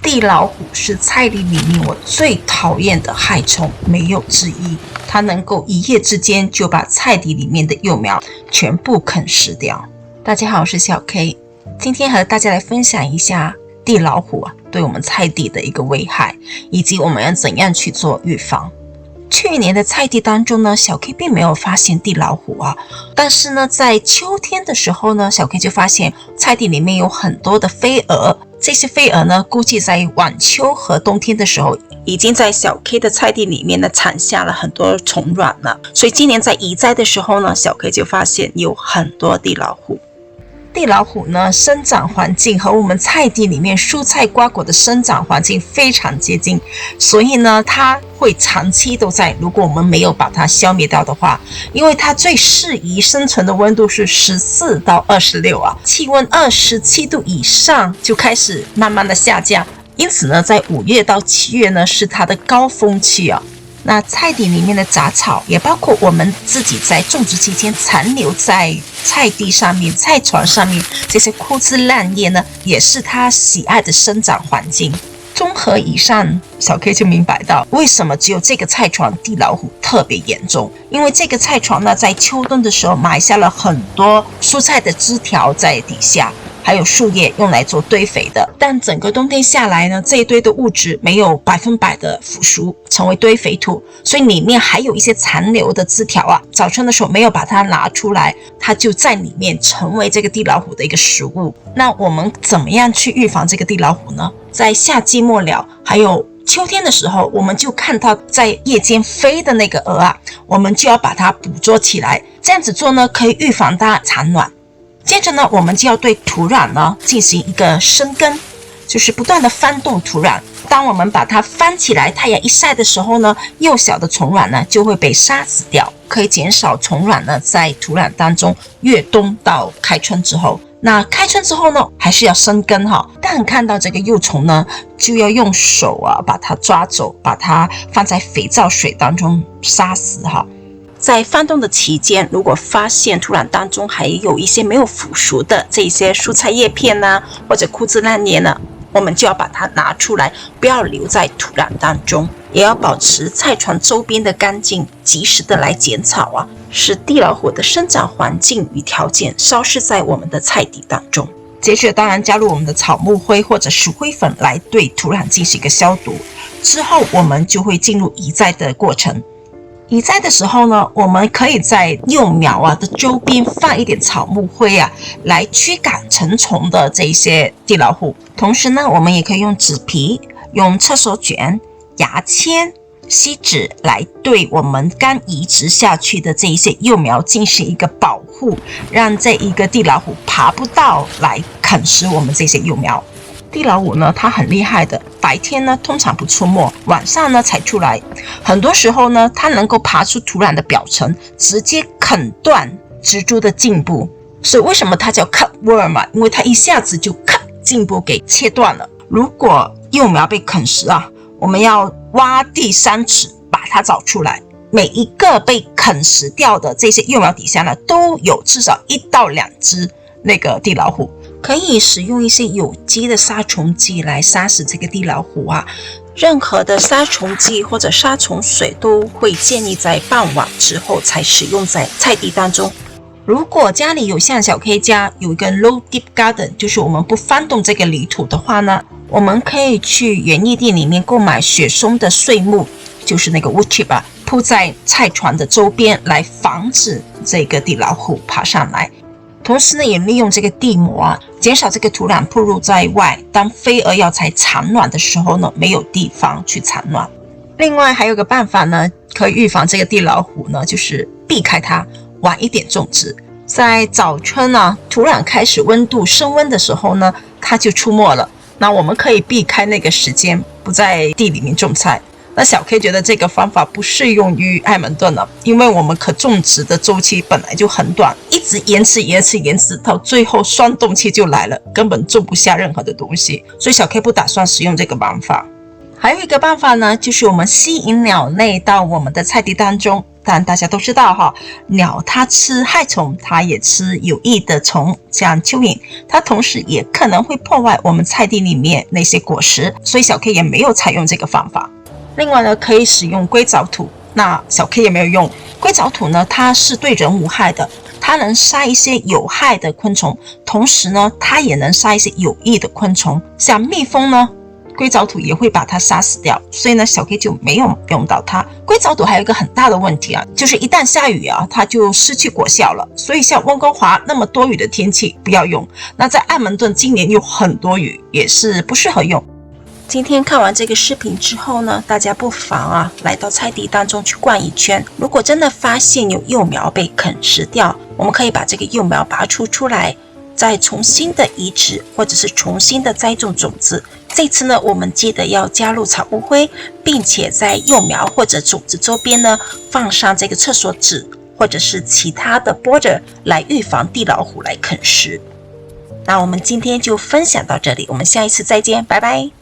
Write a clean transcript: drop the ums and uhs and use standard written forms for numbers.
地老虎是菜地里面我最讨厌的害虫，没有之一。它能够一夜之间就把菜地里面的幼苗全部啃食掉。大家好，我是小 K， 今天和大家来分享一下地老虎对我们菜地的一个危害，以及我们要怎样去做预防。去年的菜地当中呢，小 K 并没有发现地老虎但是呢，在秋天的时候呢，小 K 就发现菜地里面有很多的飞蛾。这些飞蛾呢，估计在晚秋和冬天的时候，已经在小 K 的菜地里面呢产下了很多虫卵了。所以今年在移栽的时候呢，小 K 就发现有很多地老虎。地老虎呢，生长环境和我们菜地里面蔬菜瓜果的生长环境非常接近，所以呢，它会长期都在。如果我们没有把它消灭掉的话，因为它最适宜生存的温度是14到26气温27度以上就开始慢慢的下降。因此呢，在5月到7月呢，是它的高峰期那菜地里面的杂草，也包括我们自己在种植期间残留在菜地上面、菜床上面这些枯枝烂叶呢，也是它喜爱的生长环境。综合以上，小 K 就明白到为什么只有这个菜床地老虎特别严重。因为这个菜床呢，在秋冬的时候埋下了很多蔬菜的枝条在底下，还有树叶用来做堆肥的，但整个冬天下来呢，这一堆的物质没有100%的腐熟成为堆肥土，所以里面还有一些残留的枝条早春的时候没有把它拿出来，它就在里面成为这个地老虎的一个食物。那我们怎么样去预防这个地老虎呢？在夏季末了还有秋天的时候，我们就看到在夜间飞的那个蛾我们就要把它捕捉起来。这样子做呢，可以预防它产卵。接着呢，我们就要对土壤呢进行一个深耕，就是不断的翻动土壤。当我们把它翻起来，太阳一晒的时候呢，幼小的虫卵呢就会被杀死掉，可以减少虫卵呢在土壤当中越冬到开春之后。那开春之后呢，还是要深耕但看到这个幼虫呢，就要用手把它抓走，把它放在肥皂水当中杀死在翻动的期间，如果发现土壤当中还有一些没有腐熟的这些蔬菜叶片或者枯枝烂叶呢，我们就要把它拿出来，不要留在土壤当中，也要保持菜床周边的干净，及时的来剪草使地老虎的生长环境与条件消失在我们的菜地当中。接着当然加入我们的草木灰或者鼠灰粉来对土壤进行一个消毒，之后我们就会进入移栽的过程。移栽的时候呢，我们可以在幼苗的周边放一点草木灰来驱赶成虫的这些地老虎。同时呢，我们也可以用纸皮、用厕所卷、牙签、锡纸来对我们刚移植下去的这一些幼苗进行一个保护，让这一个地老虎爬不到来啃食我们这些幼苗。地老虎呢，它很厉害的，白天呢通常不出没，晚上呢才出来。很多时候呢，它能够爬出土壤的表层，直接啃断植株的茎部。所以为什么它叫 cut worm 因为它一下子就 cut 茎部给切断了。如果幼苗被啃食我们要挖地3尺把它找出来。每一个被啃食掉的这些幼苗底下呢，都有至少1到2只那个地老虎。可以使用一些有机的杀虫剂来杀死这个地老虎任何的杀虫剂或者杀虫水都会建议在傍晚之后才使用在菜地当中。如果家里有像小 K 家有一个 low deep garden， 就是我们不翻动这个泥土的话呢，我们可以去园艺店里面购买雪松的碎木，就是那个 wood chip铺在菜床的周边，来防止这个地老虎爬上来。同时呢，也利用这个地膜减少这个土壤暴露在外，当飞蛾要采产卵的时候呢，没有地方去产卵。另外还有个办法呢，可以预防这个地老虎呢，就是避开它，晚一点种植。在早春土壤开始温度升温的时候呢，它就出没了。那我们可以避开那个时间，不在地里面种菜。那小 K 觉得这个方法不适用于艾蒙顿因为我们可种植的周期本来就很短，一直延迟到最后霜冻期就来了，根本种不下任何的东西，所以小 K 不打算使用这个办法。还有一个办法呢，就是我们吸引鸟类到我们的菜地当中，但大家都知道哈，鸟它吃害虫，它也吃有益的虫，像蚯蚓，它同时也可能会破坏我们菜地里面那些果实，所以小 K 也没有采用这个方法。另外呢，可以使用硅藻土，那小 K 也没有用。硅藻土呢，它是对人无害的，它能杀一些有害的昆虫，同时呢，它也能杀一些有益的昆虫，像蜜蜂呢，硅藻土也会把它杀死掉，所以呢，小 K 就没有用到它。硅藻土还有一个很大的问题啊，就是一旦下雨啊，它就失去果效了。所以像温哥华那么多雨的天气不要用。那在艾蒙顿今年有很多雨，也是不适合用。今天看完这个视频之后呢，大家不妨来到菜地当中去逛一圈。如果真的发现有幼苗被啃食掉，我们可以把这个幼苗拔出来，再重新的移植或者是重新的栽种种子。这次呢，我们记得要加入草木灰，并且在幼苗或者种子周边呢放上这个厕所纸或者是其他的 border 来预防地老虎来啃食。那我们今天就分享到这里，我们下一次再见，拜拜。